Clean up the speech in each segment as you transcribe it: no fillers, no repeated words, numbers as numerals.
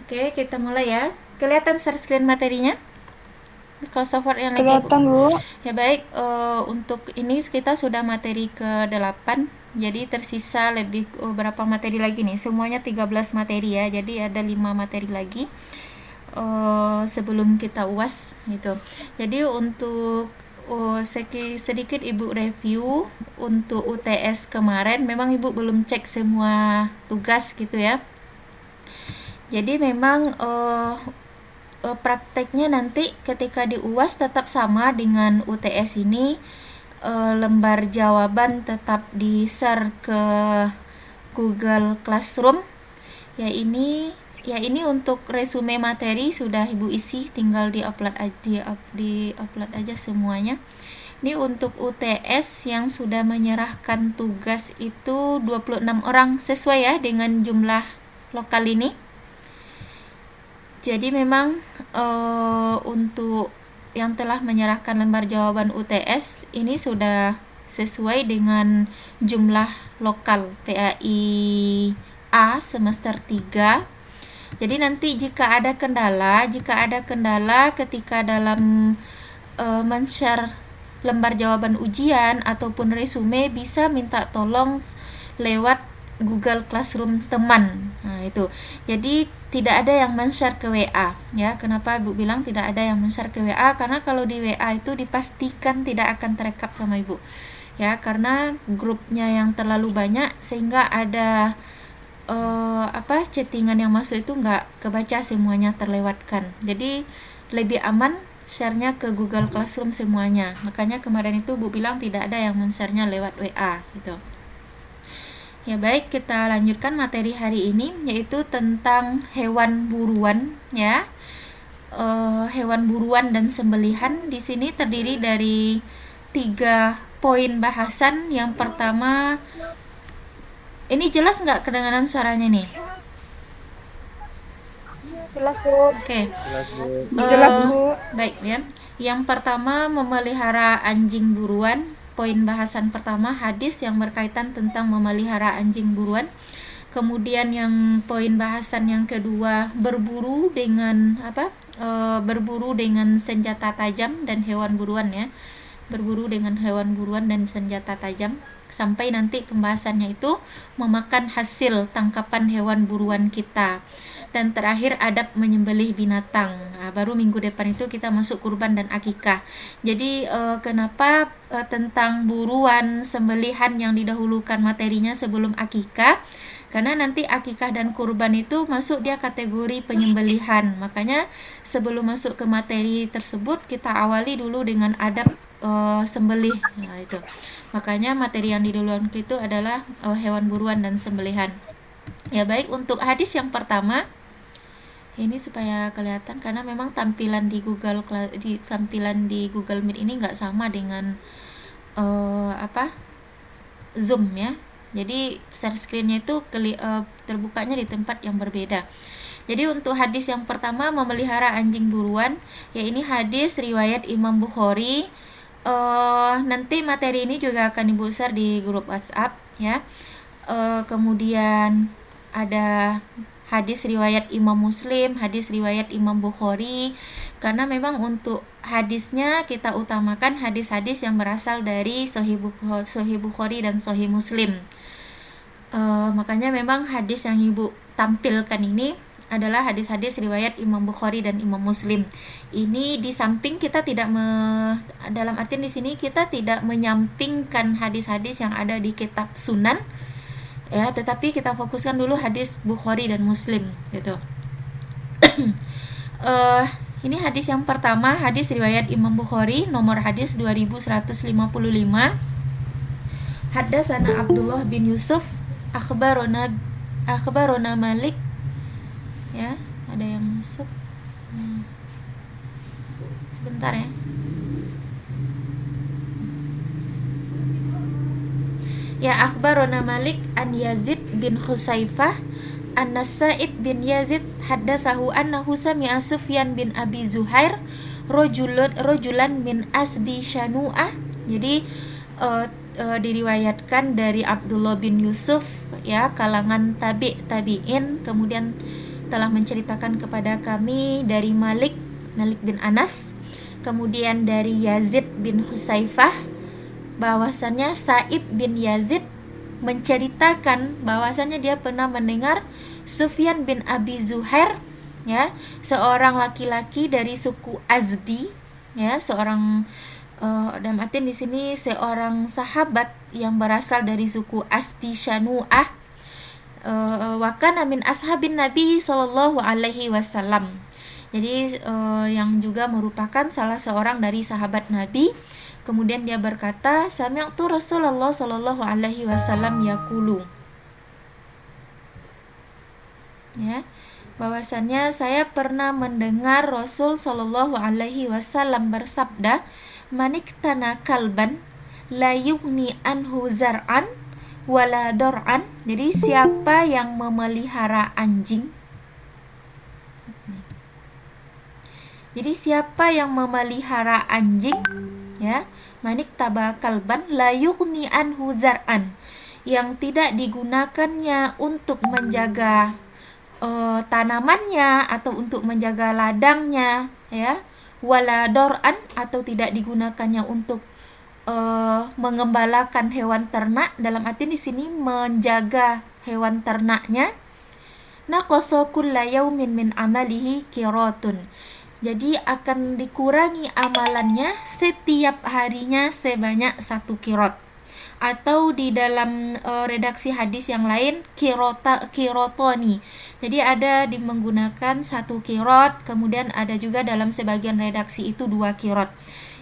Oke, kita mulai ya. Kelihatan share screen materinya? Microsoft Word yang lagi Ibu. Kelihatan, Bu. Ya baik, untuk ini kita sudah materi ke-8. Jadi tersisa lebih berapa materi lagi nih? Semuanya 13 materi ya. Jadi ada 5 materi lagi sebelum kita UAS gitu. Jadi untuk sedikit Ibu review untuk UTS kemarin, memang Ibu belum cek semua tugas gitu ya. Jadi memang prakteknya nanti ketika di UAS tetap sama dengan UTS ini, lembar jawaban tetap di-share ke Google Classroom. Ya ini untuk resume materi sudah Ibu isi, tinggal di-upload aja semuanya. Ini untuk UTS yang sudah menyerahkan tugas itu 26 orang, sesuai ya dengan jumlah lokal ini. Jadi memang untuk yang telah menyerahkan lembar jawaban UTS ini sudah sesuai dengan jumlah lokal PAI A semester 3. Jadi nanti jika ada kendala ketika dalam men-share lembar jawaban ujian ataupun resume, bisa minta tolong lewat Google Classroom teman. Nah, itu. Jadi tidak ada yang men-share ke WA ya. Kenapa Ibu bilang tidak ada yang men-share ke WA? Karena kalau di WA itu dipastikan tidak akan terekap sama Ibu. Ya, karena grupnya yang terlalu banyak sehingga ada chattingan yang masuk itu nggak kebaca semuanya, terlewatkan. Jadi lebih aman share-nya ke Google Classroom semuanya. Makanya kemarin itu Bu bilang tidak ada yang men-share-nya lewat WA gitu. Ya baik, kita lanjutkan materi hari ini, yaitu tentang hewan buruan ya. Hewan buruan dan sembelihan di sini terdiri dari 3 poin bahasan. Yang pertama, ini jelas nggak kedengaran suaranya nih? Jelas, Bu. Oke. Jelas, Bu. Jelas, Bu. Baik ya. Yang pertama, memelihara anjing buruan. Poin bahasan pertama, hadis yang berkaitan tentang memelihara anjing buruan. Kemudian yang poin bahasan yang kedua, berburu dengan berburu dengan senjata tajam dan hewan buruan ya. Berburu dengan hewan buruan dan senjata tajam. Sampai nanti pembahasannya itu memakan hasil tangkapan hewan buruan kita. Dan terakhir, adab menyembelih binatang. Nah, baru minggu depan itu kita masuk kurban dan akikah. Jadi kenapa tentang buruan sembelihan yang didahulukan materinya sebelum akikah? Karena nanti akikah dan kurban itu masuk dia kategori penyembelihan. Makanya sebelum masuk ke materi tersebut, kita awali dulu dengan adab sembelih. Nah, itu. Makanya materi yang didahulukan itu adalah hewan buruan dan sembelihan. Ya baik, untuk hadis yang pertama, ini supaya kelihatan karena memang tampilan di Google Meet ini nggak sama dengan Zoom ya. Jadi share screen-nya itu terbukanya di tempat yang berbeda. Jadi untuk hadis yang pertama, memelihara anjing buruan, ya ini hadis riwayat Imam Bukhari. Nanti materi ini juga akan Ibu share di grup WhatsApp ya. Kemudian ada hadis riwayat Imam Muslim, hadis riwayat Imam Bukhari. Karena memang untuk hadisnya kita utamakan hadis-hadis yang berasal dari Sahih Bukhari dan Sahih Muslim. Makanya memang hadis yang Ibu tampilkan ini adalah hadis-hadis riwayat Imam Bukhari dan Imam Muslim. Ini di samping kita tidak dalam artian di sini kita tidak menyampingkan hadis-hadis yang ada di kitab Sunan ya, tetapi kita fokuskan dulu hadis Bukhari dan Muslim gitu. Ini hadis yang pertama, hadis riwayat Imam Bukhari, nomor hadis 2155. Haddatsana Abdullah bin Yusuf, akhbarona Malik. Ya, ada yang masuk. Sebentar ya. Ya, akhbarona Malik an Yazid bin Khusaifah anna Sa'id bin Yazid haddatsahu annahu sami'a Sufyan bin Abi Zuhair rojulan min asdi Syanu'ah. Jadi diriwayatkan dari Abdullah bin Yusuf ya, kalangan tabi'in, kemudian telah menceritakan kepada kami dari Malik bin Anas, kemudian dari Yazid bin Husaifah, bahwasannya Sa'id bin Yazid menceritakan bahwasannya dia pernah mendengar Sufyan bin Abi Zuhair, ya, seorang laki-laki dari suku Azdi, ya, seorang dalam artian di sini seorang sahabat yang berasal dari suku Asdi Syanu'ah, wa kana min ashabin Nabi sallallahu alaihi wasallam. Jadi yang juga merupakan salah seorang dari sahabat Nabi. Kemudian dia berkata, sami'tu Rasulullah sallallahu alaihi wasallam yaqulu. Ya, bahwasannya saya pernah mendengar Rasul sallallahu alaihi wasallam bersabda, maniktana kalban la yughni anhu zar'an wala dor'an. Jadi siapa yang memelihara anjing, jadi siapa yang memelihara anjing, ya, manik tabakalban la yughni anhu zar'an, yang tidak digunakannya untuk menjaga tanamannya atau untuk menjaga ladangnya, ya, wala dor'an, atau tidak digunakannya untuk mengembalakan hewan ternak, dalam arti di sini menjaga hewan ternaknya. Naqasa kulla yaumin min amalihi qiratun. Jadi akan dikurangi amalannya setiap harinya sebanyak 1 qirot. Atau di dalam redaksi hadis yang lain qirotoni. Jadi ada menggunakan 1 qirot, kemudian ada juga dalam sebagian redaksi itu 2 qirot.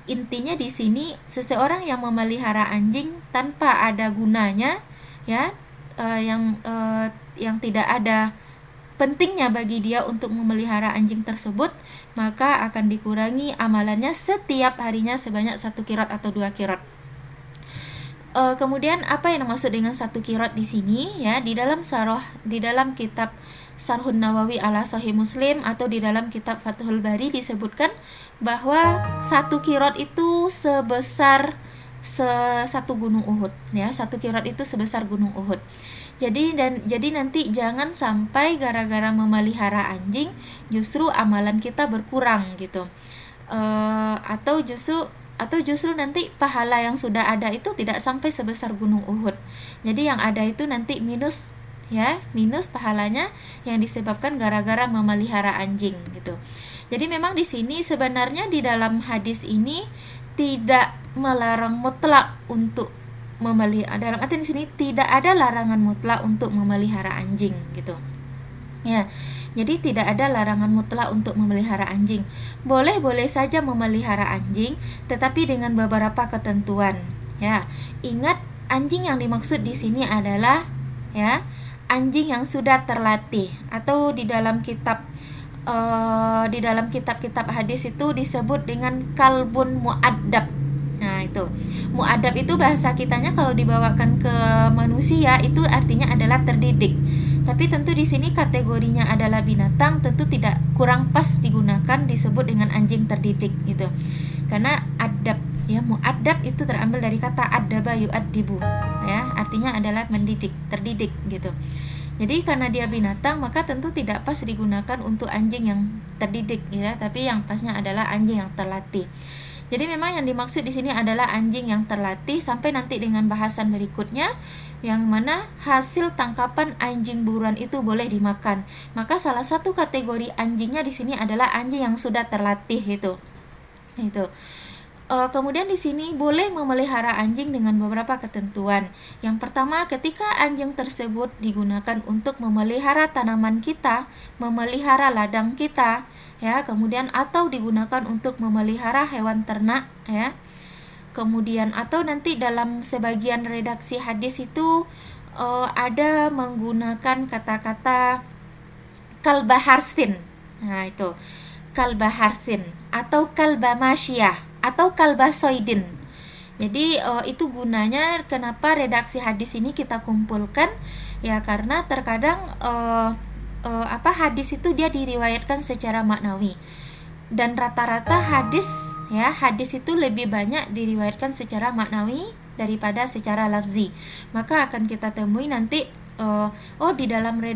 Intinya di sini seseorang yang memelihara anjing tanpa ada gunanya, ya, yang tidak ada pentingnya bagi dia untuk memelihara anjing tersebut, maka akan dikurangi amalannya setiap harinya sebanyak 1 qirot atau 2 qirot. Kemudian apa yang dimaksud dengan 1 qirot di sini, ya, di dalam kitab Syarhun Nawawi ala Sahih Muslim atau di dalam kitab Fathul Bari disebutkan bahwa 1 qirot itu sebesar 1 gunung Uhud, ya, 1 qirot itu sebesar gunung Uhud. Jadi nanti jangan sampai gara-gara memelihara anjing justru amalan kita berkurang gitu. Atau justru nanti pahala yang sudah ada itu tidak sampai sebesar gunung Uhud. Jadi yang ada itu nanti minus, ya, minus pahalanya yang disebabkan gara-gara memelihara anjing gitu. Jadi memang di sini sebenarnya di dalam hadis ini tidak melarang mutlak untuk memelihara, dalam arti di sini tidak ada larangan mutlak untuk memelihara anjing gitu. Ya. Jadi tidak ada larangan mutlak untuk memelihara anjing. Boleh-boleh saja memelihara anjing, tetapi dengan beberapa ketentuan. Ya, ingat anjing yang dimaksud di sini adalah, ya, anjing yang sudah terlatih, atau di dalam kitab-kitab hadis itu disebut dengan kalbun mu'addab. Nah, itu mu'addab itu bahasa kitanya kalau dibawakan ke manusia itu artinya adalah terdidik. Tapi tentu di sini kategorinya adalah binatang, tentu tidak, kurang pas digunakan disebut dengan anjing terdidik gitu. Karena adab, ya, mu'addab itu terambil dari kata addaba yu'addibu, ya, artinya adalah mendidik, terdidik gitu. Jadi karena dia binatang maka tentu tidak pas digunakan untuk anjing yang terdidik, ya, tapi yang pasnya adalah anjing yang terlatih. Jadi memang yang dimaksud di sini adalah anjing yang terlatih, sampai nanti dengan bahasan berikutnya yang mana hasil tangkapan anjing buruan itu boleh dimakan. Maka salah satu kategori anjingnya di sini adalah anjing yang sudah terlatih itu. Kemudian di sini boleh memelihara anjing dengan beberapa ketentuan. Yang pertama, ketika anjing tersebut digunakan untuk memelihara tanaman kita, memelihara ladang kita, ya, kemudian atau digunakan untuk memelihara hewan ternak, ya. Kemudian atau nanti dalam sebagian redaksi hadis itu ada menggunakan kata-kata kalbaharsin. Nah, itu kalbaharsin atau kalbamasyiyah atau kalbasoidin. Jadi itu gunanya kenapa redaksi hadis ini kita kumpulkan, ya, karena terkadang hadis itu dia diriwayatkan secara maknawi. Dan rata-rata hadis itu lebih banyak diriwayatkan secara maknawi daripada secara lafzi. Maka akan kita temui nanti di dalam